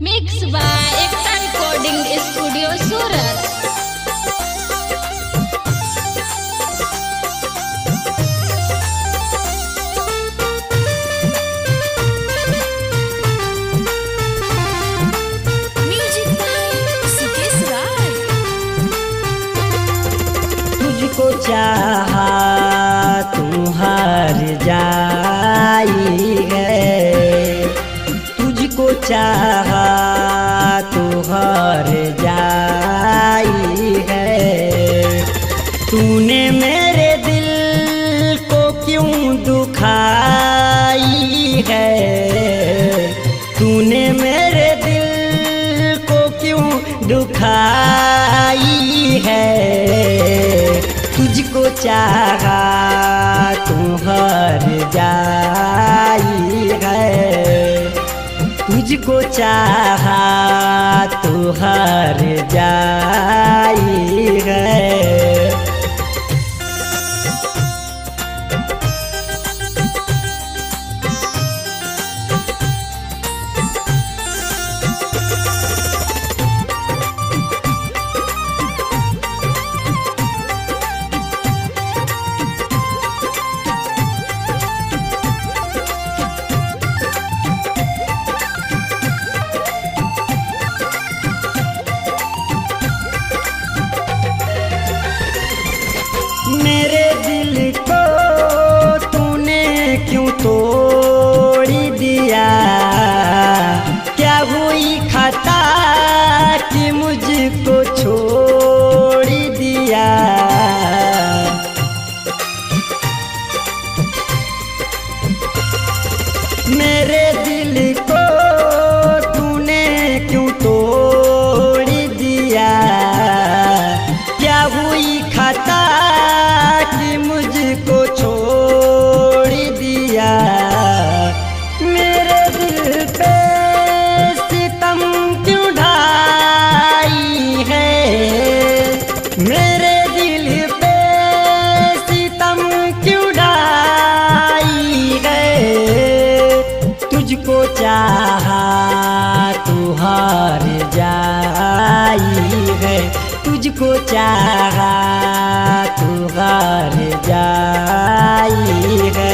Mix by Ekta recording studio Surat. Music by Sukesh Rai. तुझको चाहा तू हार जाई है, तुझको चाहा तू हार जाई है। तूने मेरे दिल को क्यों दुखाई है, तूने मेरे दिल को क्यों दुखाई है। तुझको चाहा तू हार जाई है, तुझको चाहा तू हार जाई है। मेरे दिल को तूने क्यों तोड़ दिया, क्या हुई खता कि मुझको छोड़ दिया। मेरे दिल को तूने क्यों तोड़ दिया, क्या हुई खता कि मुझको छोड़ दिया। मेरे दिल पे सितम क्यों ढाई है, मेरे दिल पे सितम क्यों ढाई है। तुझको चाहा तू हार जाई है, तुझको चाहा तू हार जाई है।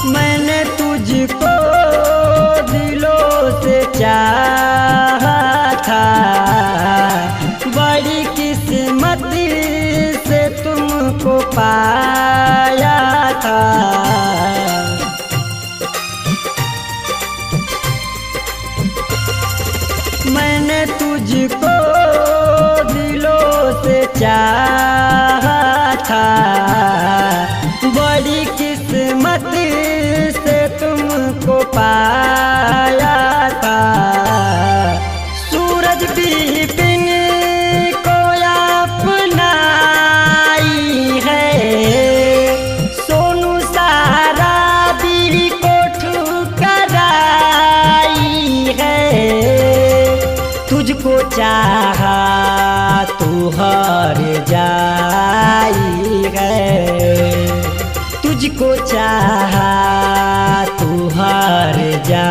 मैंने तुझको दिलों से चाहा था, बड़ी किस्मत से तुमको पाया था। मैंने तुझको दिलों से चाहा था, बड़ी किस्मत से तुमको पाया था। सूरज भी बिन को अपनाई है, सोनू सारा भी को ठुकराई है। तुझको चाहा तू हार जाई है, तुझको चाहा तू हार जा।